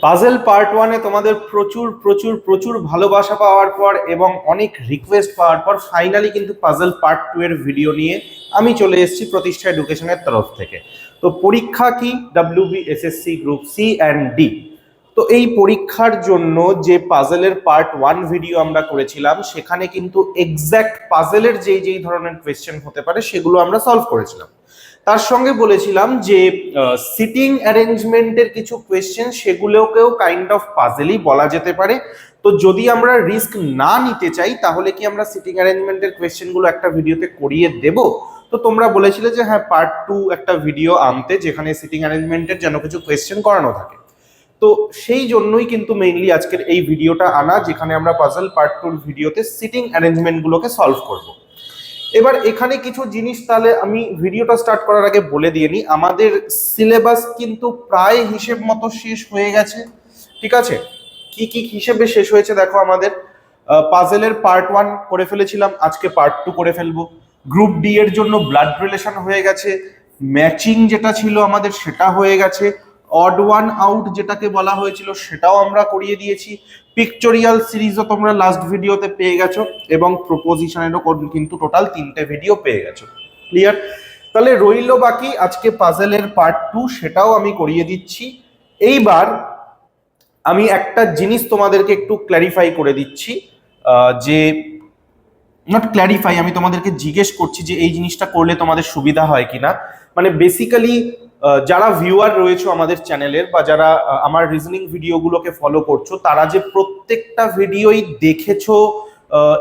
Puzzle part ওয়ানে তোমাদের প্রচুর প্রচুর প্রচুর ভালোবাসা পাওয়ার পর এবং অনেক রিকোয়েস্ট পাওয়ার পর ফাইনালি কিন্তু পাজেল পার্ট টু এর ভিডিও নিয়ে আমি চলে এসেছি প্রতিষ্ঠা এডুকেশনের তরফ থেকে। তো পরীক্ষা কি WBSSC group C and D. তো এই পরীক্ষার জন্য যে পাজেলের পার্ট ওয়ান ভিডিও আমরা করেছিলাম সেখানে কিন্তু এক্স্যাক্ট পাজেলের যেই যেই ধরনের কোয়েশ্চেন হতে পারে সেগুলো আমরা সলভ করেছিলাম। তার সঙ্গে বলেছিলাম যে সিটিং অ্যারেঞ্জমেন্টের কিছু কোয়েশ্চেন সেগুলোকেও কাইন্ড অফ পাজেলই বলা যেতে পারে। তো যদি আমরা রিস্ক না নিতে চাই তাহলে কি আমরা সিটিং অ্যারেঞ্জমেন্টের কোয়েশ্চেনগুলো একটা ভিডিওতে করিয়ে দেব? তো তোমরা বলেছিলে যে হ্যাঁ পার্ট টু একটা ভিডিও আনতে যেখানে সিটিং অ্যারেঞ্জমেন্টের যেন কিছু কোয়েশ্চেন করানো থাকে। তো সেই জন্যই কিন্তু মেইনলি আজকের এই ভিডিওটা আনা, যেখানে আমরা পাজল পার্ট টুর ভিডিওতে সিটিং অ্যারেঞ্জমেন্টগুলোকে সলভ করব। এবার এখানে কিছু জিনিস তাহলে আমি ভিডিওটা স্টার্ট করার আগে বলে দিয়ে নিই, আমাদের সিলেবাস কিন্তু প্রায় হিসেব মতো শেষ হয়ে গেছে। ঠিক আছে, কি কি হিসেবে শেষ হয়েছে দেখো, আমাদের পাজেলের পার্ট ওয়ান করে ফেলেছিলাম, আজকে পার্ট টু করে ফেলবো। গ্রুপ ডি এর জন্য ব্লাড রিলেশন হয়ে গেছে, ম্যাচিং যেটা ছিল আমাদের সেটা হয়ে গেছে, অড ওয়ান আউট যেটাকে বলা হয়েছিল সেটাও আমরা করিয়ে দিয়েছি, পিকচরিয়াল সিরিজও তোমরা লাস্ট ভিডিওতে পেয়ে গেছো এবং প্রপোজিশনেরও কিন্তু টোটাল 3টে ভিডিও পেয়ে গেছো। ক্লিয়ার? তাহলে রইলো বাকি আজকে পাজেলের পার্ট টু, সেটাও আমি করিয়ে দিচ্ছি। এইবার আমি একটা জিনিস তোমাদেরকে একটু ক্ল্যারিফাই করে দিচ্ছি, যে নট ক্ল্যারিফাই, আমি তোমাদেরকে জিজ্ঞেস করছি যে এই জিনিসটা করলে তোমাদের সুবিধা হয় কিনা। মানে বেসিক্যালি যারা ভিউয়ার রয়েছে আমাদের চ্যানেলের বা যারা আমার রিজনিং ভিডিওগুলোকে ফলো করছো, তারা যে প্রত্যেকটা ভিডিওই দেখেছো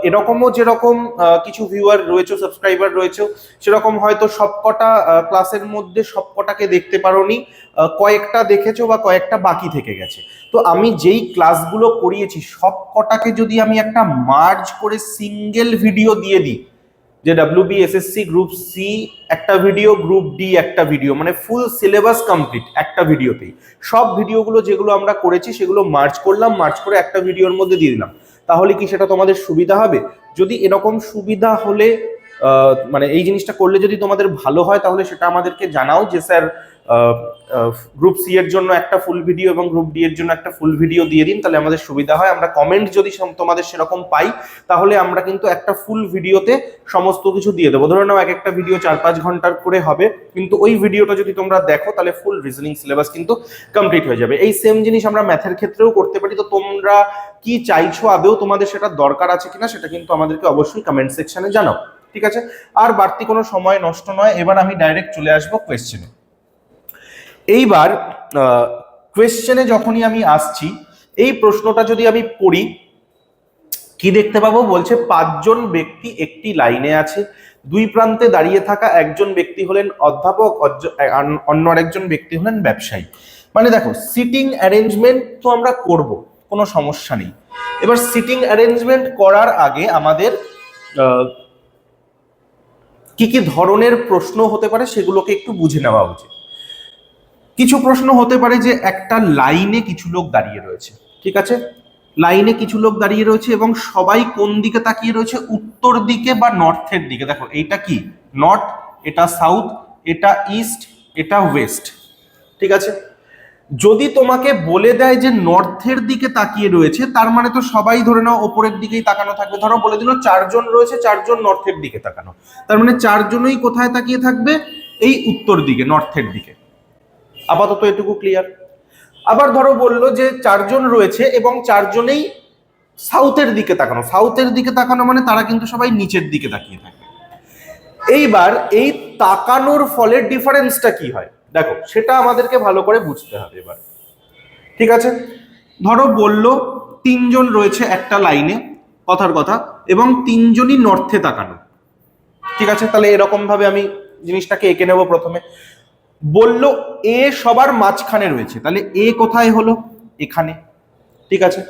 এরকমও যেরকম কিছু ভিউয়ার রয়েছে, সাবস্ক্রাইবার রয়েছে, সেরকম হয়তো সবকটা ক্লাসের মধ্যে সবকটাকে দেখতে পারোনি, কয়েকটা দেখেছো বা কয়েকটা বাকি থেকে গেছে। তো আমি যেই ক্লাসগুলো করিয়েছি সব কটাকে যদি আমি একটা মার্জ করে সিঙ্গেল ভিডিও দিয়ে দিই, যে WBSSC গ্রুপ সি একটা ভিডিও, গ্রুপ ডি একটা ভিডিও, মানে ফুল সিলেবাস কমপ্লিট একটা ভিডিওতেই, সব ভিডিওগুলো যেগুলো আমরা করেছি সেগুলো মার্জ করলাম, মার্জ করে একটা ভিডিওর মধ্যে দিয়ে দিলাম, তাহলে কি সেটা তোমাদের সুবিধা হবে? যদি এরকম সুবিধা হলে মানে এই জিনিসটা করলে যদি তোমাদের ভালো হয় তাহলে সেটা আমাদেরকে জানাও যে স্যার গ্রুপ সি এর জন্য একটা ফুল ভিডিও এবং গ্রুপ ডি এর জন্য একটা ফুল ভিডিও দিয়ে দিন, তাহলে আমাদের সুবিধা হয়। আমরা কমেন্ট যদি তোমাদের সেরকম পাই তাহলে আমরা কিন্তু একটা ফুল ভিডিওতে সমস্ত কিছু দিয়ে দেবো। ধরে নাও এক একটা ভিডিও 4-5 ঘন্টার করে হবে, কিন্তু ওই ভিডিওটা যদি তোমরা দেখো তাহলে ফুল রিজনিং সিলেবাস কিন্তু কমপ্লিট হয়ে যাবে। এই সেম জিনিস আমরা ম্যাথের ক্ষেত্রেও করতে পারি। তো তোমরা কি চাইছো, আদৌ তোমাদের সেটা দরকার আছে কিনা সেটা কিন্তু আমাদেরকে অবশ্যই কমেন্ট সেকশনে জানাও। ঠিক আছে, আর বাড়তি কোনো সময় নষ্ট নয়, এবার আমি ডাইরেক্ট চলে আসবো কোয়েশ্চেনে। এইবার কোয়েশ্চেনে যখনই আমি আসছি, এই প্রশ্নটা যদি আমি পড়ি, কি দেখতে পাবো? বলছে 5 জন ব্যক্তি একটি লাইনে আছে, দুই প্রান্তে দাঁড়িয়ে থাকা একজন ব্যক্তি হলেন অধ্যাপক, অন্য আরেকজন ব্যক্তি হলেন ব্যবসায়ী। মানে দেখো, সিটিং অ্যারেঞ্জমেন্ট তো আমরা করব, কোনো সমস্যা নেই। এবার সিটিং অ্যারেঞ্জমেন্ট করার আগে আমাদের কি কি ধরনের প্রশ্ন হতে পারে সেগুলোকে একটু বুঝে নেওয়া উচিত। কিছু প্রশ্ন হতে পারে যে একটা লাইনে কিছু লোক দাঁড়িয়ে রয়েছে, ঠিক আছে, লাইনে কিছু লোক দাঁড়িয়ে রয়েছে এবং সবাই কোন দিকে তাকিয়ে রয়েছে? উত্তর দিকে বা নর্থের দিকে। দেখো এইটা কি নর্থ, এটা সাউথ, এটা ইস্ট, এটা ওয়েস্ট। ঠিক আছে, যদি তোমাকে বলে দেয় যে নর্থের দিকে তাকিয়ে রয়েছে, তার মানে তো সবাই ধরে নাও ওপরের দিকেই তাকানো থাকবে। ধরো বলে দিল 4 জন রয়েছে, 4 জন নর্থের দিকে তাকানো, তার মানে 4 জনই কোথায় তাকিয়ে থাকবে? এই উত্তর দিকে, নর্থের দিকে। আপাতত এটুকু ক্লিয়ার। আবার ধরো বললো যে 4 জন রয়েছে এবং 4 জনেই সাউথের দিকে তাকানো, সাউথের দিকে তাকানো মানে তারা কিন্তু সবাই নিচের দিকে তাকিয়ে থাকে। এইবার এই তাকানোর ফলে ডিফারেন্সটা কি হয় দেখো, সেটা আমাদেরকে ভালো করে বুঝতে হবে এবার। ঠিক আছে, ধরো বললো 3 জন রয়েছে একটা লাইনে, কথার কথা, এবং 3 জনই নর্থে তাকানো। ঠিক আছে, তাহলে এরকম ভাবে আমি জিনিসটাকে এঁকে নেব। প্রথমে বলল এ সবার মাঝখানে রয়েছে, তাহলে এ কোথায় হলো? এখানে। ঠিক আছে,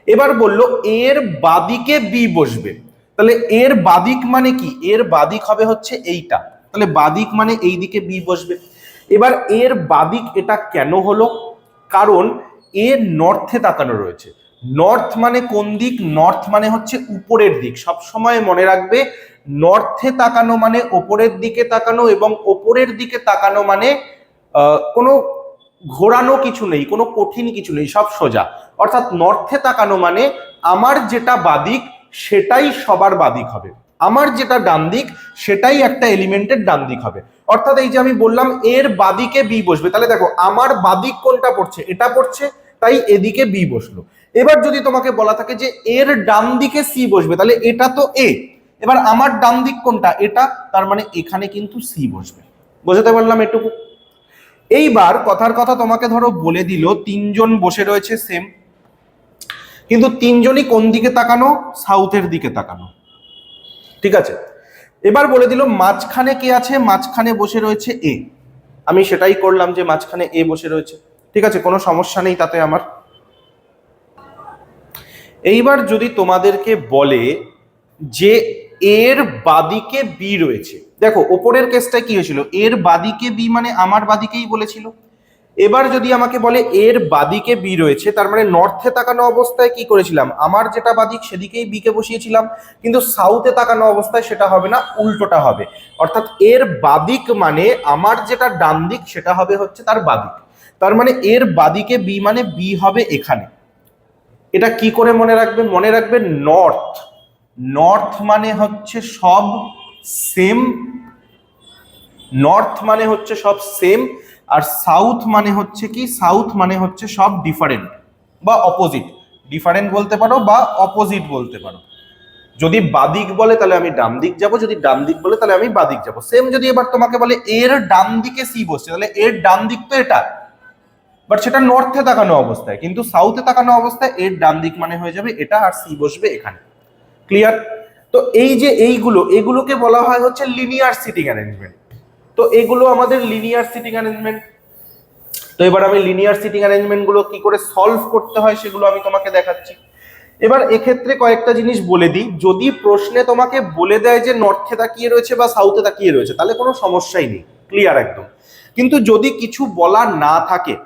এবার বলল এর বাদিকে বি বসবে, তাহলে এর বাদিক মানে কি? এর বাদিক হবে হচ্ছে এইটা, তাহলে বাদিক মানে এই দিকে বি বসবে। এবার এর বাদিক এটা কেন হলো? কারণ এ নর্থে তাকানো রয়েছে। নর্থ মানে কোন দিক? নর্থ মানে হচ্ছে উপরের দিক। সব সময় মনে রাখবে, নর্থে তাকানো মানে ওপরের দিকে তাকানো, এবং ওপরের দিকে তাকানো মানে কোনো ঘোরানো কিছু নেই, কোনো কঠিন কিছু নেই, সব সোজা। অর্থাৎ নর্থে তাকানো মানে আমার যেটা বাদিক সেটাই সবার বাদিক হবে, আমার যেটা ডান দিক সেটাই একটা এলিমেন্টের ডান দিক হবে। অর্থাৎ এই যে আমি বললাম এর বাদিকে বি বসবে, তাহলে দেখো আমার বাদিক কোনটা পড়ছে, এটা পড়ছে, তাই এদিকে বি বসলো। এবার যদি তোমাকে বলা থাকে যে এর ডান দিকে সি বসবে, তাহলে এটা তো এ, এবার আমার ডান দিক কোনটা, এটা, তার মানে এখানে কিন্তু সি বসবে। বোঝাতে পারলাম এটুকু? এইবার কথার কথা তোমাকে ধরো বলে দিল তিনজন বসে রয়েছে সেম, কিন্তু তিনজনই কোন দিকে তাকানো, সাউথের দিকে তাকানো, ঠিক আছে। এবার বলে দিল মাঝখানে কে আছে, মাঝখানে বসে রয়েছে এ, আমি সেটাই করলাম যে মাঝখানে এ বসে রয়েছে, ঠিক আছে, কোনো সমস্যা নেই তাতে আমার। এইবার যদি তোমাদেরকে বলে যে এর বাদিকে বি রয়েছে, দেখো ওপরের কেসটা কি হয়েছিল, এর বাদিকে বি মানে আমার বাদিকেই বলেছিল। এবার যদি আমাকে বলে এর বাদিকে বি রয়েছে, তার মানে নর্থে তাকানো অবস্থায় কি করেছিলাম, আমার যেটা বাদিক সেদিকেই বি কে বসিয়েছিলাম, কিন্তু সাউথে তাকানো অবস্থায় সেটা হবে না, উল্টোটা হবে। অর্থাৎ এর বাদিক মানে আমার যেটা ডান দিক সেটা হবে হচ্ছে তার বাদিক, তার মানে এর বাদিকে বি মানে বি হবে এখানে। এটা কি করে মনে রাখবে, মনে রাখবে নর্থ, নর্থ মানে হচ্ছে সব সেম, নর্থ মানে হচ্ছে সব সেম, আর সাউথ মানে হচ্ছে কি, সাউথ মানে হচ্ছে সব ডিফারেন্ট বা অপোজিট, ডিফারেন্ট বলতে পারো বা অপোজিট বলতে পারো। যদি বাদিক বলে তাহলে আমি ডান দিক যাব, যদি ডান দিক বলে তাহলে আমি বাদিক যাব। সেম যদি এবার তোমাকে বলে এর ডান দিকে সি বসছে, তাহলে এর ডান দিক তো এটা, বাট সেটা নর্থে তাকানো অবস্থায়, কিন্তু সাউথে তাকানো অবস্থায় এর ডান দিক মানে হয়ে যাবে এটা, আর সি বসবে এখানে। ক্লিয়ার? তো এই যে এগুলোকে বলা হয় হচ্ছে লিনিয়ার সিটিং অ্যারেঞ্জমেন্ট। তো এগুলো আমাদের লিনিয়ার সিটিং অ্যারেঞ্জমেন্ট। তো এবার আমি লিনিয়ার সিটিং অ্যারেঞ্জমেন্ট গুলো কি করে সলভ করতে হয় সেগুলো আমি তোমাকে দেখাচ্ছি। এবার এক্ষেত্রে কয়েকটা জিনিস বলে দিই, যদি প্রশ্নে তোমাকে বলে দেয় যে নর্থে তাকিয়ে রয়েছে বা সাউথে তাকিয়ে রয়েছে তাহলে কোনো সমস্যাই নেই, ক্লিয়ার একদম। কিন্তু যদি কিছু বলা না থাকে,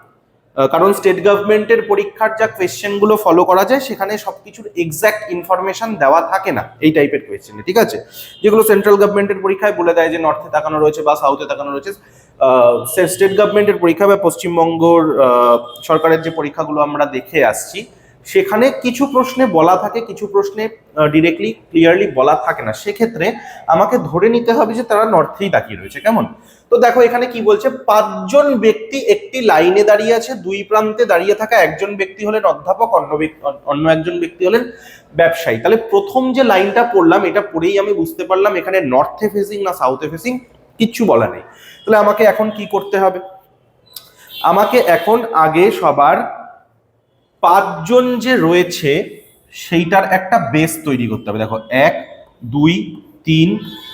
কারণ স্টেট গভর্নমেন্টের পরীক্ষার যা কোয়েশ্চেন গুলো ফলো করা যায় সেখানে সবকিছুর এক্সাক্ট ইনফরমেশন দেওয়া থাকে না এই টাইপের কোয়েশ্চেনে, ঠিক আছে। যেগুলো সেন্ট্রাল গভর্নমেন্টের পরীক্ষায় বলে দেয় যে নর্থে তাকানো রয়েছে বা সাউথে তাকানো রয়েছে, স্টেট গভর্নমেন্টের পরীক্ষা বা পশ্চিমবঙ্গর সরকারের যে পরীক্ষাগুলো আমরা দেখে আসছি সেখানে কিছু প্রশ্নে বলা থাকে, কিছু প্রশ্নে ডিরেক্টলি ক্লিয়ারলি বলা থাকে না, সেক্ষেত্রে আমাকে ধরে নিতে হবে যে তারা নর্থেই তাকিয়ে রয়েছে। কেমন? তো দেখো এখানে কি বলছে, পাঁচজন ব্যক্তি একটি লাইনে দাঁড়িয়ে আছে, দুই প্রান্তে দাঁড়িয়ে থাকা একজন ব্যক্তি হলেন অধ্যাপক, অন্য একজন ব্যক্তি হলেন ব্যবসায়ী। তাহলে প্রথম যে লাইনটা পড়লাম এটা পড়েই আমি বুঝতে পারলাম এখানে নর্থে ফেসিং না সাউথে ফেসিং কিচ্ছু বলা নেই। তাহলে আমাকে এখন কি করতে হবে, আমাকে এখন আগে সবার পাঁচজন যে রয়েছে সেইটার একটা বেস তৈরি করতে হবে। দেখো 1 2 3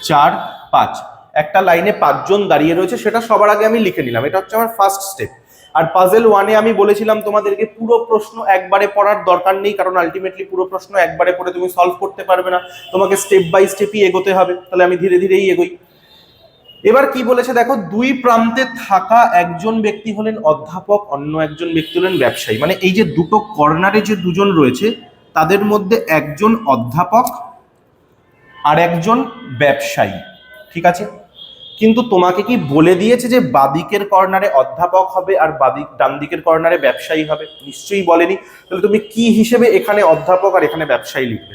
4 5, একটা লাইনে পাঁচজন দাঁড়িয়ে রয়েছে সেটা সবার আগে আমি লিখে নিলাম, এটা হচ্ছে আমার ফার্স্ট স্টেপ। আর পাজেল 1-এ আমি বলেছিলাম তোমাদেরকে পুরো প্রশ্ন একবারে পড়ার দরকার নেই, কারণ আলটিমেটলি পুরো প্রশ্ন একবারে পড়ে তুমি সলভ করতে পারবে না, তোমাকে স্টেপ বাই স্টেপই এগোতে হবে। তাহলে আমি ধীরে ধীরেই এগোই। এবার কি বলেছে দেখো, দুই প্রান্তে থাকা একজন ব্যক্তি হলেন অধ্যাপক, অন্য একজন ব্যক্তি হলেন ব্যবসায়ী। মানে এই যে দুটো কর্নারে যে দুজন রয়েছে তাদের মধ্যে একজন অধ্যাপক আর একজন ব্যবসায়ী, ঠিক আছে। কিন্তু তোমাকে কি বলে দিয়েছে যে বাদিকের কর্নারে অধ্যাপক হবে আর ডান দিকের কর্নারে ব্যবসায়ী হবে? নিশ্চয়ই বলেনি। তাহলে তুমি কি হিসেবে এখানে অধ্যাপক আর এখানে ব্যবসায়ী লিখবে?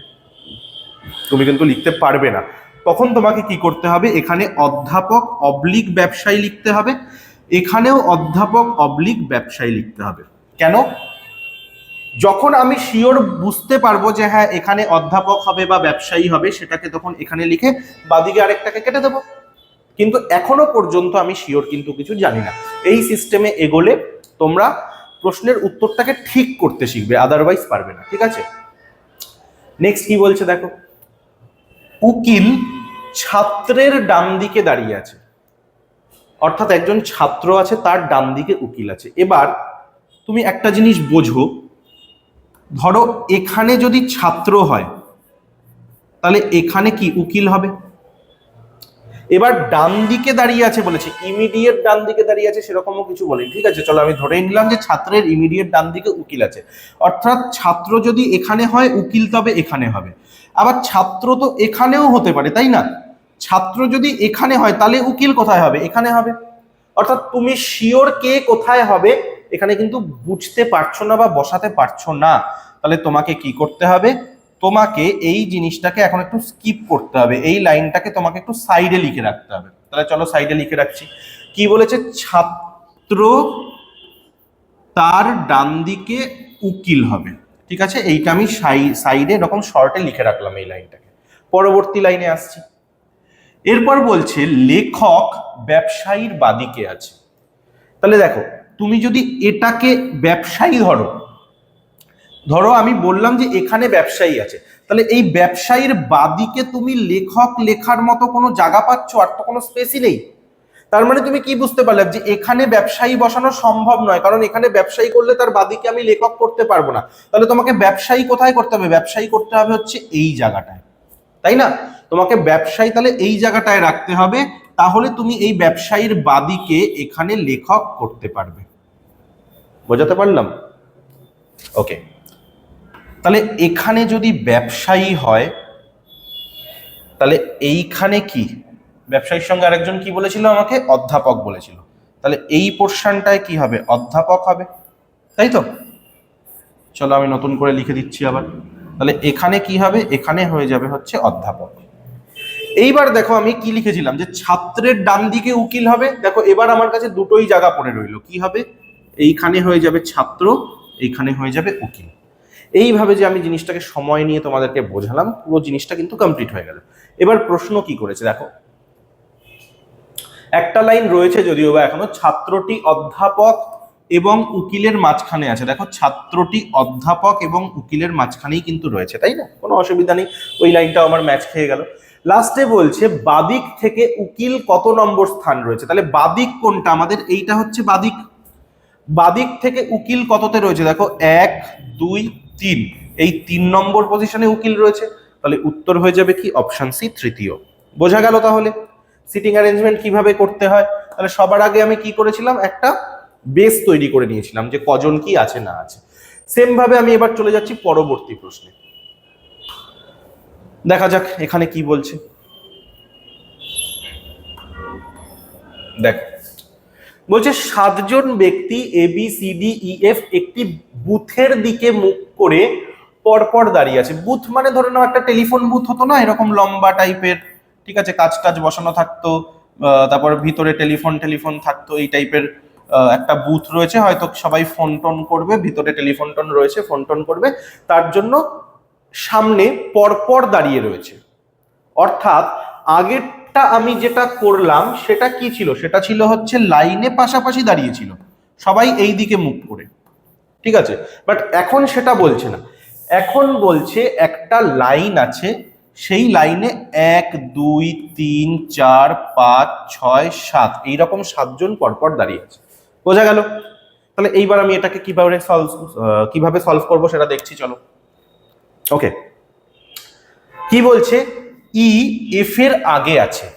তুমি কিন্তু লিখতে পারবে না। তখন তোমাকে কি করতে হবে, এখানে অধ্যাপক অবলিক ব্যবসায়ী লিখতে হবে, এখানেও অধ্যাপক অবলিক ব্যবসায়ী লিখতে হবে। কেন? যখন আমি শিওর বুঝতে পারবো যে হ্যাঁ এখানে অধ্যাপক হবে বা ব্যবসায়ী হবে, সেটাকে তখন এখানে লিখে বাদিকে আরেকটাকে কেটে দেবো। কিন্তু এখনো পর্যন্ত আমি শিওর কিন্তু কিছু জানি না। এই সিস্টেমে এগোলে তোমরা প্রশ্নের উত্তরটাকে ঠিক করতে শিখবে, আদারওয়াইজ পারবে না, ঠিক আছে। নেক্সট কি বলছে দেখো, উকিল ছাত্রের ডান দিকে দাঁড়িয়ে আছে, অর্থাৎ একজন ছাত্র আছে তার ডান দিকে উকিল আছে। এবার তুমি একটা জিনিস বোঝো, ধরো এখানে যদি ছাত্র হয় তাহলে এখানে কি উকিল হবে। এবার ডান দিকে দাঁড়িয়ে আছে বলেছে, ইমিডিয়েট ডান দিকে দাঁড়িয়ে আছে সেরকমও কিছু বলেনি, ঠিক আছে। চলো আমি ধরে নিলাম যে ছাত্রের ইমিডিয়েট ডান দিকে উকিল আছে, অর্থাৎ ছাত্র যদি এখানে হয় উকিল তবে এখানে হবে। আবার ছাত্র তো এখানেও হতে পারে, তাই না? ছাত্র যদি এখানে হয় তাহলে উকিল কোথায় হবে? এখানে হবে। অর্থাৎ তুমি শিওর কে কোথায় হবে এখানে কিন্তু বুঝতে পারছো না বা বসাতে পারছো না, তাহলে তোমাকে কি করতে হবে, তোমাকে এই জিনিসটাকে এখন একটু স্কিপ করতে হবে, এই লাইনটাকে তোমাকে একটু সাইডে লিখে রাখতে হবে। তাহলে চলো সাইডে লিখে রাখছি। কি বলেছে, ছাত্র তার ডান দিকে উকিল হবে। ঠিক আছে, এইটা আমি সাইডে এরকম শর্টে লিখে রাখলাম এই লাইনটাকে। পরবর্তী লাইনে আসছি। এরপর বলছে লেখক ব্যবসায়ীর বাদিকে আছে। তাহলে দেখো, তুমি যদি এটাকে ব্যবসায়ী ধরো আমি বললাম যে এখানে ব্যবসায়ী আছে, তাহলে এই ব্যবসায়ীর বাদিকে তুমি লেখক লেখার মতো কোনো জায়গা পাচ্ছ, আর তো কোনো স্পেসই নেই। তার মানে তুমি কি বুঝতে পারলে যে এখানে ব্যবসায়ী বসানো সম্ভব নয়, কারণ এখানে ব্যবসায়ী করলে তার বাদিকে আমি লেখক করতে পারবো না। তাহলে তোমাকে ব্যবসায়ী কোথায় করতে হবে, ব্যবসায়ী করতে হবে হচ্ছে এই জায়গাটায়, তাই না? তোমাকে ব্যবসায়ী তাহলে এই জায়গাটায় রাখতে হবে, তাহলে তুমি এই ব্যবসায়ীর বাদিকে এখানে লেখক করতে পারবে। বোঝাতে পারলাম? ওকে, তাহলে এখানে যদি ব্যবসায়ী হয়, তাহলে এইখানে কি, ব্যবসায়ীর সঙ্গে আরেকজন কি বলেছিল আমাকে, অধ্যাপক বলেছিল। তাহলে এই পোর্শনটায় কি হবে, অধ্যাপক হবে, তাই তো? চলো আমি নতুন করে লিখে দিচ্ছি আবার। তাহলে এখানে কি হবে, এখানে হয়ে যাবে হচ্ছে অধ্যাপক। এইবার দেখো আমি কি লিখেছিলাম, যে ছাত্রের ডান দিকে উকিল হবে। দেখো এবার আমার কাছে দুটোই জায়গা পড়ে রইলো, কি হবে, এইখানে হয়ে যাবে ছাত্র, এইখানে হয়ে যাবে উকিল। এইভাবে যে আমি জিনিসটাকে সময় নিয়ে তোমাদেরকে বোঝালাম, পুরো জিনিসটা কিন্তু কমপ্লিট হয়ে গেল। এবার প্রশ্ন কি করেছে দেখো, একটা লাইন রয়েছে যদিও বা এখনো, ছাত্রটি অধ্যাপক এবং উকিলের মাঝখানে আছে। দেখো ছাত্রটি অধ্যাপক এবং উকিলের মাঝখানেই কিন্তু রয়েছে, তাই না? কোনো অসুবিধা নেই, ওই লাইনটাও আমার ম্যাচ খেয়ে গেল। লাস্টে বলছে বাদিক থেকে উকিল কত নম্বর স্থান রয়েছে। তাহলে বাদিক কোনটা আমাদের, এইটা হচ্ছে বাদিক। বাদিক থেকে উকিল কততে রয়েছে, দেখো 1 2 3, এই 3 নম্বর পজিশনে উকিল রয়েছে। তাহলে উত্তর হয়ে যাবে কি, অপশন সি, তৃতীয়। বোঝা গেল তাহলে সিটিং অ্যারেঞ্জমেন্ট কিভাবে করতে হয়? তাহলে সবার আগে আমি কি করেছিলাম, একটা বেস তৈরি করে নিয়েছিলাম যে কজন কি আছে না আছে। সেম ভাবে আমি এবার চলে যাচ্ছি পরবর্তী প্রশ্নে। দেখা যাক এখানে কি বলছে। দেখো বলছে 7 জন ব্যক্তি ABCDEF একটি বুথের দিকে মুখ করে পরপর দাঁড়িয়ে আছে। বুথ মানে ধরে নাও একটা টেলিফোন বুথ হতো না, এরকম লম্বা টাইপের, ঠিক আছে, কাজ টাজ বসানো থাকতো, তারপর ভিতরে টেলিফোন থাকতো, এই টাইপের একটা বুথ রয়েছে, হয়তো সবাই ফোন টোন করবে, ভিতরে টেলিফোন টোন রয়েছে, ফোন টোন করবে, তার জন্য সামনে পরপর দাঁড়িয়ে রয়েছে। অর্থাৎ আগেরটা আমি যেটা করলাম সেটা কি ছিল, সেটা ছিল হচ্ছে লাইনে পাশাপাশি দাঁড়িয়েছিল, সবাই এই দিকে মুখ করে, ঠিক আছে। বাট এখন সেটা বলছে না, এখন বলছে একটা লাইন আছে, সেই লাইনে 1 2 3 4 5 6 7 এইরকম 7 জন পরপর দাঁড়িয়ে আছে। বোঝা গেল? তাহলে এইবার আমি এটাকে কিভাবে সলভ করবো সেটা দেখছি, চলো। ওকে, কি বলছে, ই এফ এর আগে আছে,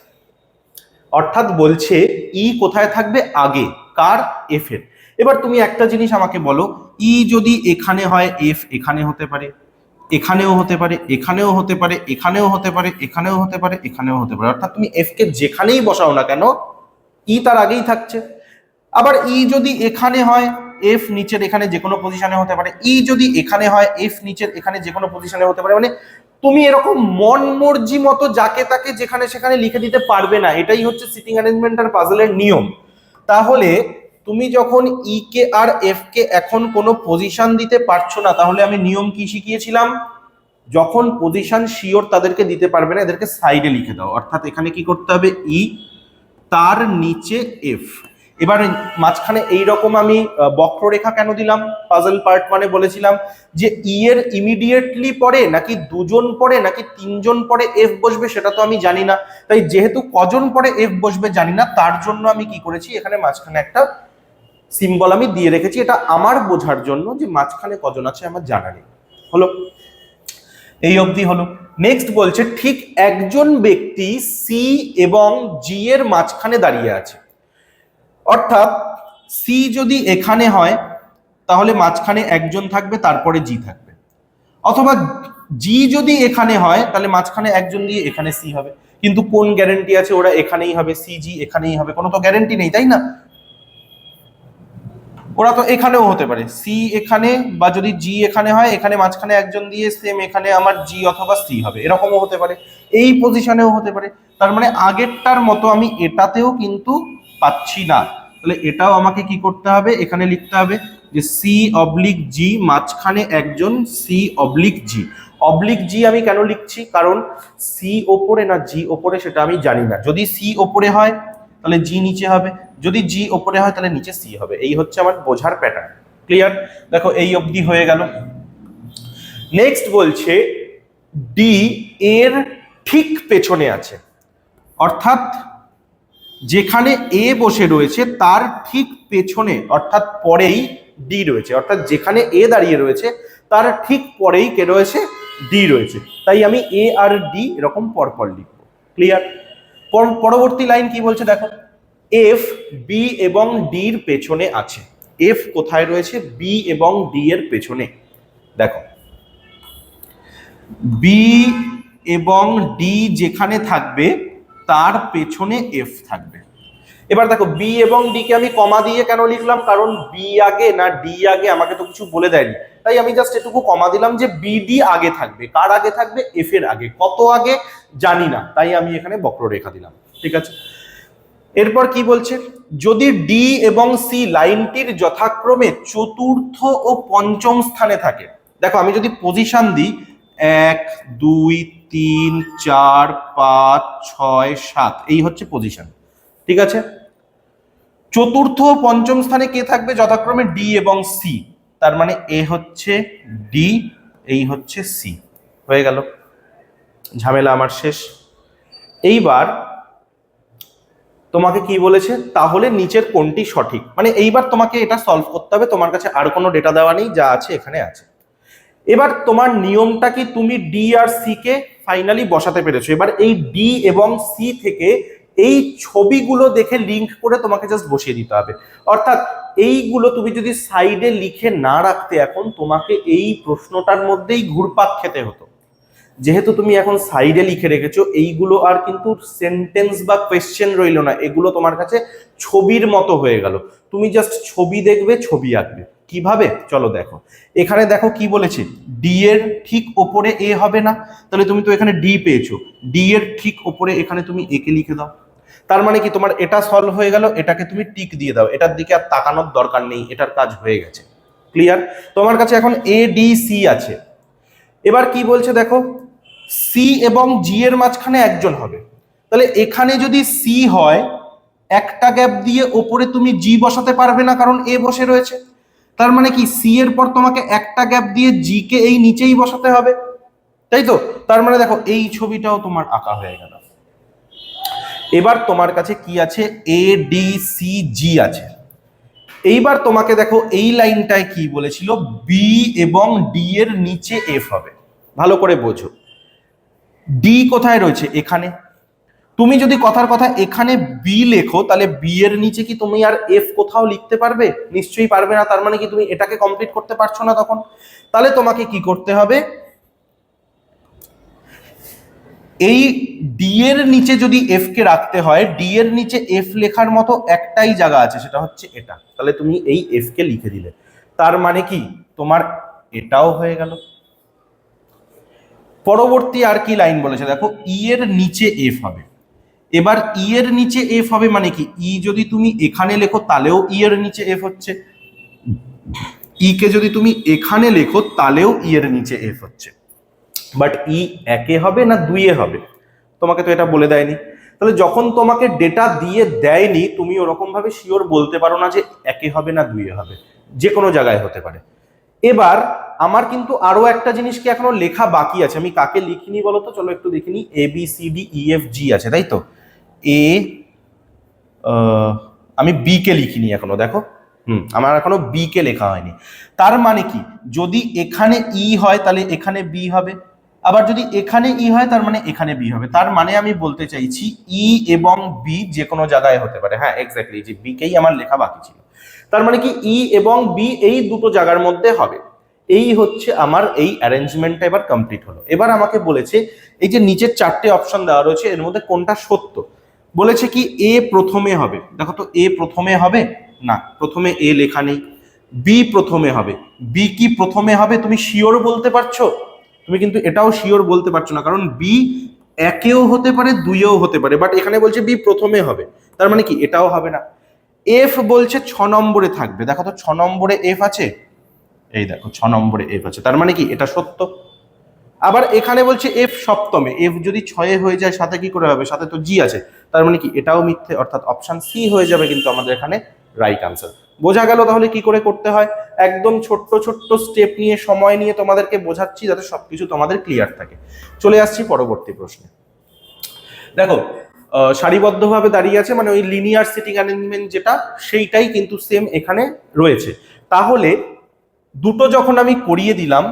অর্থাৎ বলছে ই কোথায় থাকবে, আগে, কার, এফ এর। এবার তুমি একটা জিনিস আমাকে বলো, ই যদি এখানে হয়, এফ এখানে হতে পারে, এখানেও হতে পারে, এখানেও হতে পারে, এখানেও হতে পারে, এখানেও হতে পারে, এখানেও হতে পারে, অর্থাৎ তুমি এফ কে যেখানেই বসাও না কেন ই তার আগেই থাকছে। আবার ই যদি এখানে হয়, এফ নিচের এখানে যে কোনো পজিশনে হতে পারে, ই যদি এখানে হয়, এফ নিচের এখানে যে কোনো পজিশনে হতে পারে। মানে তুমি এরকম মন মর্জি মতো যাকে তাকে যেখানে সেখানে লিখে দিতে পারবে না, এটাই হচ্ছে সিটিং অ্যারেঞ্জমেন্ট আর পাজলের নিয়ম। তাহলে তুমি যখন ই কে আর এফ কে এখন কোনো পজিশন দিতে পারছো না, তাহলে আমি নিয়ম কি শিখিয়েছিলাম, যখন পজিশন শিওর তাদেরকে দিতে পারবে না, এদেরকে সাইডে লিখে দাও। অর্থাৎ এখানে কি করতে হবে, ই তার নিচে এফ। এবার মাঝখানে এইরকম আমি বক্ররেখা কেন দিলাম, পাজল পার্ট মানে বলেছিলাম যে ই এর ইমিডিয়েটলি পরে নাকি দুজন পরে নাকি তিনজন পরে এফ বসবে সেটা তো আমি জানি না, তাই যেহেতু কজন পরে এফ বসবে জানি না, তার জন্য আমি কি করেছি, এখানে মাঝখানে একটা সিম্বল আমি দিয়ে রেখেছি, এটা আমার বোঝার জন্য যে মাঝখানে কজন আছে আমার জানা নেই। হলো, এই অবধি হলো। নেক্সট বলছে ঠিক একজন ব্যক্তি সি এবং জি এর মাঝখানে দাঁড়িয়ে আছে। অর্থাৎ সি যদি এখানে হয় তাহলে মাঝখানে একজন থাকবে, তারপরে জি থাকবে, অথবা জি যদি এখানে হয় তাহলে মাঝখানে একজন দিয়ে এখানে সি হবে। কিন্তু কোন গ্যারান্টি আছে ওরা এখানেই হবে, সি জি এখানেই হবে? কোনো তো গ্যারান্টি নেই, তাই না? ওরা তো এখানেও হতে পারে, সি এখানে, বা যদি জি এখানে হয়, এখানে মাঝখানে একজন দিয়ে সেম এখানে আমার জি অথবা সি হবে, এরকমও হতে পারে, এই পজিশনেও হতে পারে। তার মানে আগেরটার মতো আমি এটাতেও কিন্তু পাচ্ছি না। তাহলে এটাও আমাকে কি করতে হবে, এখানে লিখতে হবে যে সি অবলিক জি, মাঝখানে একজন সি অবলিক জি। অবলিক জি আমি কেন লিখছি, কারণ সি ওপরে না জি ওপরে সেটা আমি জানি না। যদি সি ওপরে হয় তাহলে জি নিচে হবে, যদি জি ওপরে হয় তাহলে নিচে সি হবে। এই হচ্ছে আমার বোঝার প্যাটার্ন। ক্লিয়ার? দেখো এই অবধি হয়ে গেল। নেক্সট বলছে ডি এর ঠিক পেছনে আছে, অর্থাৎ যেখানে এ বসে রয়েছে তার ঠিক পেছনে অর্থাৎ পরেই ডি রয়েছে, অর্থাৎ যেখানে এ দাঁড়িয়ে রয়েছে তার ঠিক পরেই কে রয়েছে, ডি রয়েছে। তাই আমি এ আর ডি এরকম পরপর লিখবো। ক্লিয়ার? পরবর্তী লাইন কি বলছে দেখো, এফ বি এবং ডির পেছনে আছে। এফ কোথায় রয়েছে, বি এবং ডি এর পেছনে। দেখো বি এবং ডি যেখানে থাকবে তার পেছনে এফ থাকবে। এবার দেখো বি এবং ডি কে আমি কমা দিয়ে কেন লিখলাম, কারণ বি আগে না ডি আগে আমাকে তো কিছু বলে দেয়নি, তাই আমি জাস্ট এটুকু কমা দিলাম যে বি ডি আগে থাকবে। কার আগে থাকবে, এফ এর আগে। কত আগে জানি না, তাই আমি এখানে বক্ররেখা দিলাম। ঠিক আছে? এরপর কি বলছে, যদি ডি এবং সি লাইনটির যথাক্রমে চতুর্থ ও পঞ্চম স্থানে থাকে। দেখো আমি যদি পজিশন দিই 1 2 3 4 5 6 7, এই হচ্ছে পজিশন। ঠিক আছে? চতুর্থ ও পঞ্চম স্থানে কে থাকবে, যথাক্রমে ডি এবং সি। তার মানে এ হচ্ছে ডি, এই হচ্ছে সি। হয়ে গেল, ঝামেলা আমার শেষ। এইবার তোমাকে কি বলেছে, তাহলে নিচের কোনটি সঠিক। মানে এইবার তোমাকে এটা সলভ করতে হবে, তোমার কাছে আর কোনো ডেটা দেওয়া নেই, যা আছে এখানে আছে। এবার তোমার নিয়মটা কি, তুমি ডি আর সি কে ফাইনালি বসাতে পেরেছো। এবার এই ডি এবং সি থেকে এই ছবিগুলো দেখে লিংক করে তোমাকে জাস্ট বসিয়ে দিতে হবে। অর্থাৎ এইগুলো তুমি যদি সাইডে লিখে না রাখতে, এখন তোমাকে এই প্রশ্নটার মধ্যেই ঘুরপাক খেতে হতো। যেহেতু তুমি এখন সাইডে লিখে রেখেছো, এইগুলো আর কিন্তু সেন্টেন্স বা কোয়েশ্চেন রইলো না, এগুলো তোমার কাছে ছবির মতো হয়ে গেল। তুমি জাস্ট ছবি দেখবে, ছবি আঁকবে। কিভাবে, চলো দেখো। এখানে দেখো কি বলেছে, ডি এর ঠিক ওপরে এ হবে না, তাহলে তুমি তো এখানে ডি পেয়েছো, ডি এর ঠিক ওপরে এখানে তুমি এ কে লিখে দাও। তার মানে কি, তোমার এটা সলভ হয়ে গেল, এটাকে তুমি টিক দিয়ে দাও, এটার দিকে আর তাকানোর দরকার নেই, এটার কাজ হয়ে গেছে। ক্লিয়ার? তোমার কাছে এখন এ ডি সি আছে। এবার কি বলছে দেখো, সি এবং জি এর মাঝখানে একজন হবে। তাহলে এখানে যদি সি হয়, একটা গ্যাপ দিয়ে ওপরে তুমি জি বসাতে পারবে না, কারণ এ বসে রয়েছে। তার মানে কি, সি এর পর তোমাকে একটা গ্যাপ দিয়ে জি কে এই নিচেই বসাতে হবে, তাই তো? তার মানে দেখো এই ছবিটাও তোমার আঁকা হয়ে গেল। এবার তোমার কাছে কি আছে, এ ডি সি জি আছে। এইবার তোমাকে দেখো এই লাইনটায় কি বলেছিল, বি এবং ডি এর নিচে এফ হবে। ভালো করে বোঝো, ডি কোথায় রয়েছে, এখানে। তুমি যদি কথার কথা এখানে বি লেখো, তাহলে বি এর নিচে কি তুমি আর এফ কোথাও লিখতে পারবে? নিশ্চয়ই পারবে না। তার মানে কি, তুমি এটাকে কমপ্লিট করতে পারছো না তখন। তাহলে তোমাকে কি করতে হবে, এই ডি এর নিচে যদি এফ কে রাখতে হয়, ডি এর নিচে এফ লেখার মতো একটাই জায়গা আছে, সেটা হচ্ছে এটা। তাহলে তুমি এই এফ কে লিখে দিলে, তার মানে কি তোমার এটাও হয়ে গেল। পরবর্তী আর কি লাইন বলেছে দেখো, ই এর নিচে এফ হবে। এবার ই এর নিচে এফ হবে মানে কি, ই যদি তুমি এখানে লেখো তাহলেও ই এর নিচে এফ হচ্ছে, ই কে যদি তুমি এখানে লেখো তাহলেও ই এর নিচে এফ হচ্ছে। বাট ই একে হবে না দুইয়ে হবে, তোমাকে তো এটা বলে দেয়নি। তাহলে যখন তোমাকে ডেটা দিয়ে দেয়নি, তুমি ওরকম ভাবে শিওর বলতে পারো না যে একে হবে না দুইয়ে হবে, যে কোনো জায়গায় হতে পারে। এবার আমার কিন্তু আরো একটা জিনিস কি এখনো লেখা বাকি আছে, আমি কাকে লিখিনি বলতো, চলো একটু দেখিনি। A B C D E F G আছে, তাই তো? এ আমি বি কে লিখিনি এখনো, দেখো। আমার এখনো বি কে লেখা হয়নি। তার মানে কি, যদি এখানে ই হয় তাহলে এখানে বি হবে, আবার যদি এখানে ই হয় তার মানে এখানে বি হবে। তার মানে আমি বলতে চাইছি ই এবং বি যে কোনো জায়গায় হতে পারে। হ্যাঁ এক্স্যাক্টলি, যে বি কেই আমার লেখা বাকি ছিল। তার মানে কি, ই এবং বি এই দুটো জায়গার মধ্যে হবে। এই হচ্ছে আমার এই অ্যারেঞ্জমেন্টটা এবার কমপ্লিট হলো। এবার আমাকে বলেছে এই যে নিচের চারটে অপশন দেওয়া রয়েছে, এর মধ্যে কোনটা সত্য। বলেছে কি এ প্রথমে হবে। দেখো তো, এ প্রথমে হবে না, প্রথমে এ লেখা নেই। বি প্রথমে হবে। বি কি প্রথমে হবে তুমি শিওর বলতে পারছো? তুমি কিন্তু এটাও শিওর বলতে পারছো না, কারণ বি একেও হতে পারে দুইয়েও হতে পারে, বাট এখানে বলছে বি প্রথমে হবে, তার মানে কি এটাও হবে না। এফ বলছে 6 নম্বরে থাকবে, দেখো তো 6 নম্বরে এফ আছে, এই দেখো 6 নম্বরে এফ আছে, তার মানে কি এটা সত্য। আবার এখানে বলছে এফ সপ্তমে, এফ যদি 6 হয়ে যায় সাথে কি করে হবে, সাথে তো জি আছে, তার মানে কি এটাও মিথ্যে, অর্থাৎ অপশন সি হয়ে যাবে কিন্তু আমাদের এখানে রাইট আনসার। বোঝা গেল তাহলে কি করে করতে হয়? একদম ছোট্ট ছোট্ট স্টেপ নিয়ে সময় নিয়ে তোমাদেরকে বোঝাচ্ছি যাতে সবকিছু তোমাদের ক্লিয়ার থাকে। চলে আসছি পরবর্তী প্রশ্নে। দেখো সারিবদ্ধভাবে দাঁড়িয়ে আছে, মানে ওই লিনিয়ার সিটিং অ্যারেঞ্জমেন্ট যেটা, সেইটাই কিন্তু সেম এখানে রয়েছে। তাহলে দুটো যখন আমি করিয়ে দিলাম,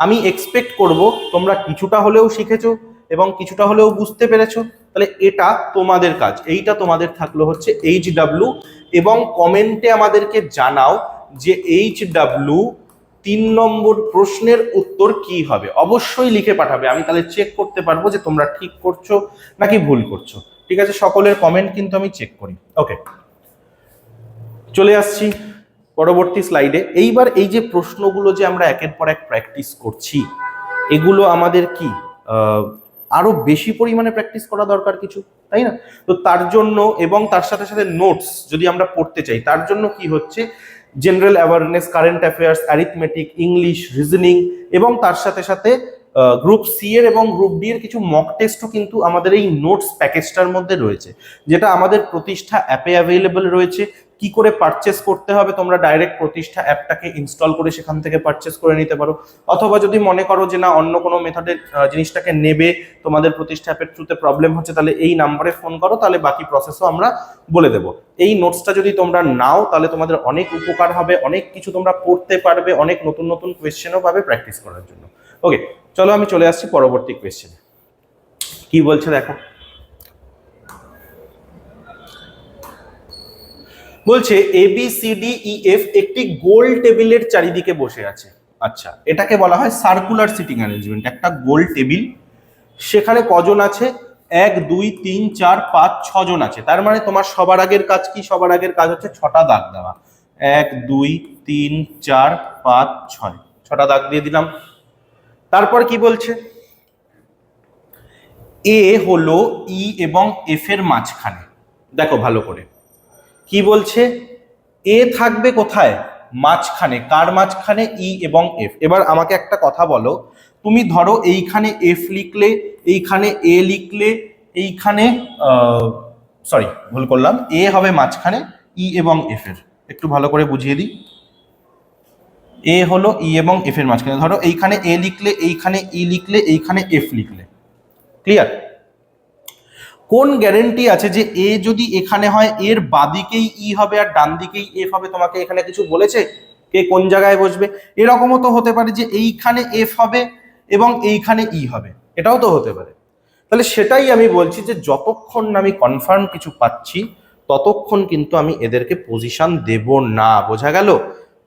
আমি এক্সপেক্ট করব তোমরা কিছুটা হলেও শিখেছো এবং কিছুটা হলেও বুঝতে পেরেছো। তাহলে এটা তোমাদের কাজ, এইটা তোমাদের থাকলো হচ্ছে HW, এবং কমেন্টে আমাদেরকে জানাও যে HW 3 নম্বর প্রশ্নের উত্তর কি হবে। অবশ্যই লিখে পাঠাবে, আমি তাহলে চেক করতে পারবো যে তোমরা ঠিক করছো নাকি ভুল করছো। ঠিক আছে, সকলের কমেন্ট কিন্তু আমি চেক করি। ওকে, চলে আসছি পরবর্তী স্লাইডে। এইবার এই যে প্রশ্নগুলো যে আমরা একের পর এক প্র্যাকটিস করছি, এগুলো আমাদের কি আরো বেশি পরিমাণে প্র্যাকটিস করা দরকার কিছু, তাই না? তো তার জন্য এবং তার সাথে সাথে নোটস যদি আমরা পড়তে চাই, তার জন্য কি হচ্ছে general awareness, current affairs, arithmetic, English, reasoning, এবং তার সাথে সাথে গ্রুপ সি এর এবং গ্রুপ ডি এর কিছু মক টেস্টও কিন্তু আমাদের এই নোটস প্যাকেজটার মধ্যে রয়েছে, যেটা আমাদের প্রতিষ্ঠা অ্যাপে অ্যাভেলেবল রয়েছে। কি করে পারচেস করতে হবে, তোমরা ডাইরেক্ট প্রতিষ্ঠা অ্যাপটাকে ইনস্টল করে সেখান থেকে পারচেস করে নিতে পারো, অথবা যদি মনে করো যে না অন্য কোনো মেথডের জিনিসটাকে নেবে, তোমাদের প্রতিষ্ঠা অ্যাপের থ্রুতে প্রবলেম হচ্ছে, তাহলে এই নাম্বারে ফোন করো, তাহলে বাকি প্রসেসও আমরা বলে দেবো। এই নোটসটা যদি তোমরা নাও তাহলে তোমাদের অনেক উপকার হবে, অনেক কিছু তোমরা পড়তে পারবে, অনেক নতুন নতুন কোয়েশ্চেনও পাবে প্র্যাকটিস করার জন্য। ওকে, চলো আমি চলে আসছি পরবর্তী কোয়েশ্চেনে। কি বলছে দেখো, বলছে ABCDEF একটি গোল টেবিলের চারিদিকে বসে আছে। আচ্ছা, এটাকে বলা হয় সার্কুলার সিটিং অ্যারেঞ্জমেন্ট। একটা গোল টেবিল, সেখানে কজন আছে, 1 2 3 4 5 6 জন আছে। তার মানে তোমার সবার আগের কাজ কি, সবার আগের কাজ হচ্ছে 6টা দাগ দেওয়া। 1 2 3 4 5 6, 6টা দাগ দিয়ে দিলাম। তারপর কি বলছে, এ হলো ই এবং এফ এর মাঝখানে। দেখো ভালো করে কি বলছে, এ থাকবে কোথায়, মাঝখানে। কার মাঝখানে, ই এবং এফ। এবার আমাকে একটা কথা বলো, তুমি ধরো এইখানে এফ লিখলে, এইখানে এ লিখলে, এইখানে সরি ভুল করলাম, এ হবে মাঝখানে, ই এবং এফ এর। একটু ভালো করে বুঝিয়ে দিই, এ হলো ই এবং এফ এর মাঝখানে। ধরো এইখানে এ লিখলে, এইখানে ই লিখলে, এইখানে এফ লিখলে। ক্লিয়ার? কোন গ্যারেন্টি আছে যে এ যদি এখানে হয় এর বাদিকেই ই হবে আর ডান দিকেই এফ হবে? তোমাকে এখানে কিছু বলেছে কে কোন জায়গায় বসবে? এরকমও তো হতে পারে যে এইখানে এফ হবে এবং এইখানে ই হবে, এটাও তো হতে পারে। তাহলে সেটাই আমি বলছি যে যতক্ষণ না আমি কনফার্ম কিছু পাচ্ছি ততক্ষণ কিন্তু আমি এদেরকে পজিশন দেব না। বোঝা গেল?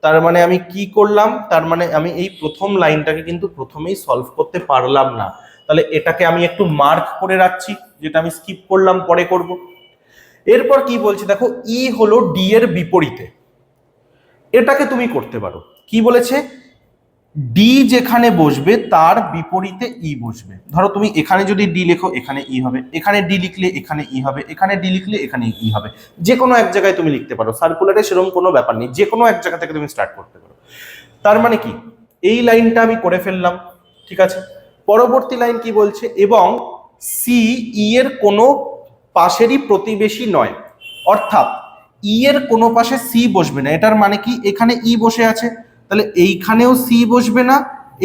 তার মানে আমি কি করলাম, তার মানে আমি এই প্রথম লাইনটাকে কিন্তু প্রথমেই সলভ করতে পারলাম না। তাহলে এটাকে আমি একটু মার্ক করে রাখছি, যেটা আমি স্কিপ করলাম, পরে করব। এরপর কি বলছে দেখো, ই হলো ডি এর বিপরীতে। এটাকে তুমি করতে পারো, কি বলেছে, ডি যেখানে বসবে তার বিপরীতে ই বসবে। ধরো তুমি এখানে যদি ডি লেখো এখানে ই হবে, এখানে ডি লিখলে এখানে ই হবে, এখানে ডি লিখলে এখানে ই হবে। যে কোনো এক জায়গায় তুমি লিখতে পারো, সার্কুলারে সেরকম কোনো ব্যাপার নেই, যে কোনো এক জায়গা থেকে তুমি স্টার্ট করতে পারো। তার মানে কি এই লাইনটা আমি করে ফেললাম, ঠিক আছে। পরবর্তী লাইন কি বলছে, এবং সি ই এর কোনো পাশেরই প্রতিবেশী নয়, অর্থাৎ ই এর কোনো পাশে সি বসবে না। এটার মানে কি, এখানে ই বসে আছে, তাহলে এইখানেও সি বসবে না,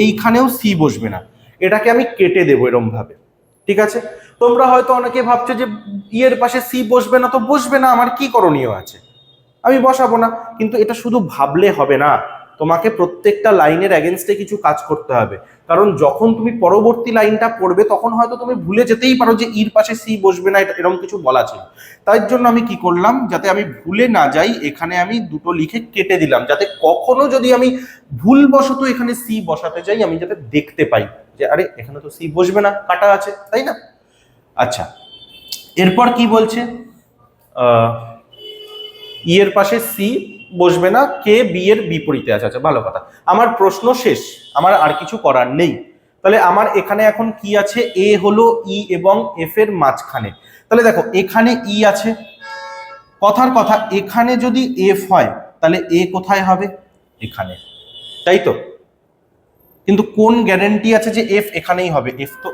এইখানেও সি বসবে না। এটাকে আমি কেটে দেবো এরম ভাবে, ঠিক আছে। তোমরা হয়তো অনেকে ভাবছো যে ই এর পাশে সি বসবে না, তো বসবে না, আমার কি করণীয় আছে, আমি বসাবো না। কিন্তু এটা শুধু ভাবলে হবে না, তোমাকে প্রত্যেকটা লাইনের এগেনস্টে কিছু কাজ করতে হবে। কারণ যখন তুমি পরবর্তী লাইনটা পড়বে তখন হয়তো তুমি ভুলে যেতেই পারো যে ইর পাশে সি বসবে না, এটা এরকম কিছু বলা ছিল। তাই জন্য আমি কি করলাম, যাতে আমি ভুলে না যাই, এখানে আমি দুটো লিখে কেটে দিলাম, যাতে কখনো যদি আমি ভুলবশত এখানে সি বসাতে যাই আমি যাতে দেখতে পাই যে আরে এখানে তো সি বসবে না, কাটা আছে, তাই না? আচ্ছা, এরপর কি বলছে, ই এর পাশে সি বসবে না, কে বি এর বিপরীতে আছে। আচ্ছা ভালো কথা, আমার প্রশ্ন শেষ, আমার আর কিছু করার নেই। তাহলে আমার এখানে এখন কি আছে, এ হলো ই এবং এফ এর মাঝখানে। তাহলে দেখো এখানে ই আছে, কথার কথা এখানে যদি এফ হয় তাহলে এ কোথায় হবে, এখানে, তাই তো? কিন্তু কোন গ্যারান্টি আছে যে এফ এখানেই হবে? এফ তো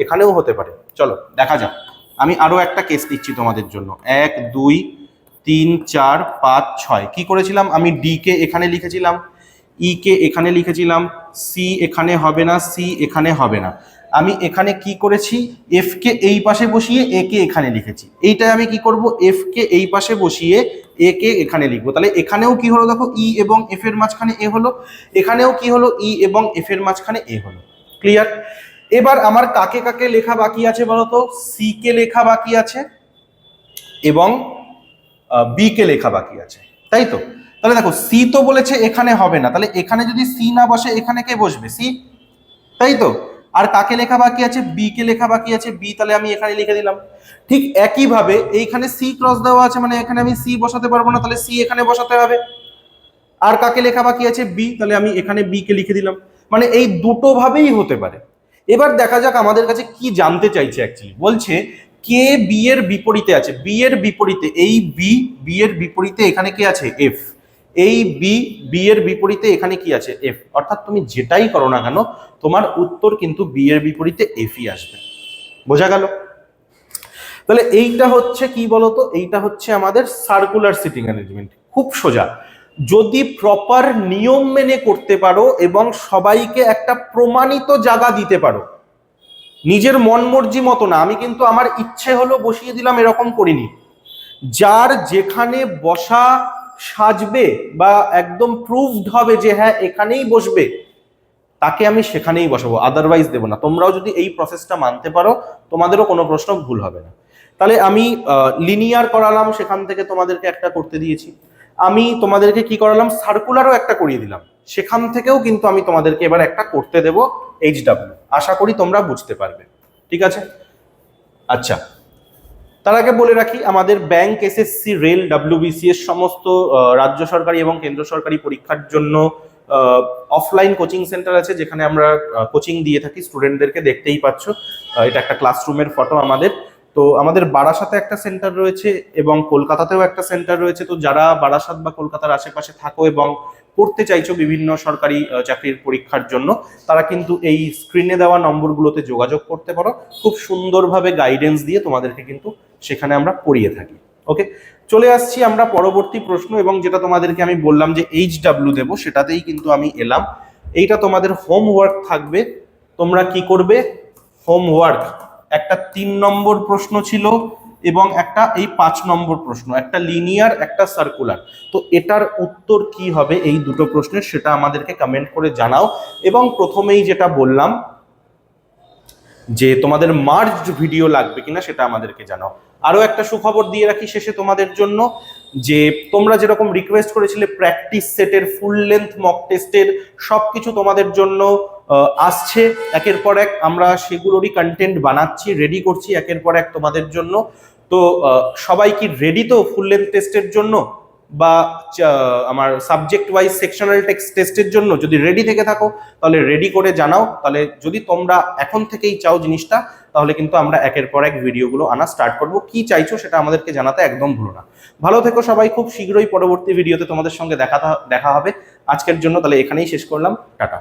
এখানেও হতে পারে। চলো দেখা যাক, আমি আরো একটা কেস দিচ্ছি তোমাদের জন্য। 1 2 3 4 5 6 কি করেছিলাম আমি? ডি কে এখানে লিখেছিলাম, ই কে এখানে লিখেছিলাম, সি এখানে হবে না, সি এখানে হবে না। আমি এখানে কি করেছি, এফ কে এই পাশে বসিয়ে এ কে এখানে লিখেছি। এইটা আমি কি করব, এফ কে এই পাশে বসিয়ে এ কে এখানে লিখবো। তাহলে এখানেও কি হলো দেখো, ই এবং এফ এর মাঝখানে এ হলো, এখানেও কি হলো, ই এবং এফ এর মাঝখানে এ হলো। ক্লিয়ার? এবার আমার কাকে কাকে লেখা বাকি আছে বলতো? সি কে লেখা বাকি আছে এবং বি কে লেখা বাকি আছে, তাই তো? তাহলে দেখো সি তো বলেছে এখানে হবে না, তাহলে এখানে যদি সি না বসে এখানে কে বসবে? সি, তাই তো? আর কাকে লেখা বাকি আছে? বি কে লেখা বাকি আছে, বি, তাহলে আমি এখানে লিখে দিলাম। ঠিক একইভাবে এইখানে সি ক্রস দেওয়া আছে, মানে এখানে আমি সি বসাতে পারবো না, তাহলে সি এখানে বসাতে হবে। আর কাকে লেখা বাকি আছে? বি, তাহলে আমি এখানে বি কে লিখে দিলাম। মানে এই দুটো ভাবেই হতে পারে। এবার দেখা যাক আমাদের কাছে কি জানতে চাইছে অ্যাকচুয়ালি। বলছে কে বি এর বিপরীতে আছে, বি এর বিপরীতে, এই বি, বি এর বিপরীতে এখানে কি আছে? এফ। এই বি, বি এর বিপরীতে এখানে কি আছে? এফ। অর্থাৎ তুমি যেটাই করো না কেন তোমার উত্তর কিন্তু বি এর বিপরীতে এফই আসবে। বোঝা গেল? তাহলে এইটা হচ্ছে কি বলতো, এইটা হচ্ছে আমাদের সার্কুলার সিটিং অ্যারেঞ্জমেন্ট। খুব সোজা, যদি প্রপার নিয়ম মেনে করতে পারো এবং সবাইকে একটা প্রমাণিত জায়গা দিতে পারো, নিজের মন মর্জি মতো না। আমি কিন্তু আমার ইচ্ছে হলো বসিয়ে দিলাম, এরকম করিনি। যার যেখানে বসা সাজবে বা একদম প্রুভড হবে যে হ্যাঁ এখানেই বসবে, তাকে আমি সেখানেই বসাবো, আদারওয়াইজ দেবো না। তোমরাও যদি এই প্রসেসটা মানতে পারো তোমাদেরও কোনো প্রশ্ন ভুল হবে না। তাহলে আমি লিনিয়ার করালাম, সেখান থেকে তোমাদেরকে একটা করতে দিয়েছি। আমি তোমাদেরকে কি করালাম, সার্কুলারও একটা করিয়ে দিলাম, সেখান থেকেও কিন্তু আমি তোমাদেরকে এবার একটা করতে দেব HW। আশা করি তোমরা বুঝতে পারবে, ঠিক আছে? আচ্ছা, তার আগে বলে রাখি আমাদের ব্যাংক, এসএসসি, রেল, WBCS সমস্ত রাজ্য সরকারি এবং কেন্দ্র সরকারি পরীক্ষার জন্য অফলাইন কোচিং সেন্টার আছে, যেখানে আমরা কোচিং দিয়ে থাকি স্টুডেন্টদেরকে। দেখতেই পাচ্ছ, এটা একটা ক্লাসরুমের ফটো আমাদের। তো আমাদের বারাসাতে একটা সেন্টার রয়েছে এবং কলকাতাতেও একটা সেন্টার রয়েছে। তো যারা বারাসাত বা কলকাতার আশেপাশে থাকো এবং পড়তে চাইছো বিভিন্ন সরকারি চাকরির পরীক্ষার জন্য, তারা কিন্তু এই স্ক্রিনে দেওয়া নম্বরগুলোতে যোগাযোগ করতে পারো। খুব সুন্দরভাবে গাইডেন্স দিয়ে তোমাদেরকে কিন্তু সেখানে আমরা পড়িয়ে থাকি। ওকে, চলে আসছি আমরা পরবর্তী প্রশ্ন, এবং যেটা তোমাদেরকে আমি বললাম যে HW দেব, সেটাতেই কিন্তু আমি এলাম। এইটা তোমাদের হোমওয়ার্ক থাকবে। তোমরা কি করবে? হোমওয়ার্ক একটা 3 নম্বর প্রশ্ন ছিল এবং একটা এই 5 নম্বর প্রশ্ন, একটা লিনিয়ার, একটা সার্কুলার। তো এটার উত্তর কি হবে এই দুটো প্রশ্নের, সেটা আমাদেরকে কমেন্ট করে জানাও। এবং প্রথমেই যেটা বললাম যে তোমাদের মার্জড ভিডিও লাগবে কিনা সেটা আমাদেরকে জানাও। আরো একটা সুখবর দিয়ে রাখি শেষে তোমাদের জন্য, যে তোমরা যেরকম রিকোয়েস্ট করেছিলে প্র্যাকটিস সেটের, ফুল লেন্থ মক টেস্টের সবকিছু তোমাদের জন্য আসছে একের পর এক। আমরা সেগুলোরই কন্টেন্ট বানাচ্ছি, রেডি করছি একের পর এক তোমাদের জন্য। তো সবাই কি রেডি তো ফুল লেন্থ টেস্টের জন্য বা আমার সাবজেক্ট ওয়াইজ সেকশনাল টেস্টের জন্য? যদি রেডি থেকে থাকো তাহলে রেডি করে জানাও। তাহলে যদি তোমরা এখন থেকেই চাও জিনিসটা, তাহলে কিন্তু আমরা একের পর এক ভিডিওগুলো আনা স্টার্ট করব। কি চাইছো সেটা আমাদেরকে জানাতে একদম ভুলো না। ভালো থেকো সবাই, খুব শীঘ্রই পরবর্তী ভিডিওতে তোমাদের সঙ্গে দেখা হবে। আজকের জন্য তাহলে এখানেই শেষ করলাম, টাটা।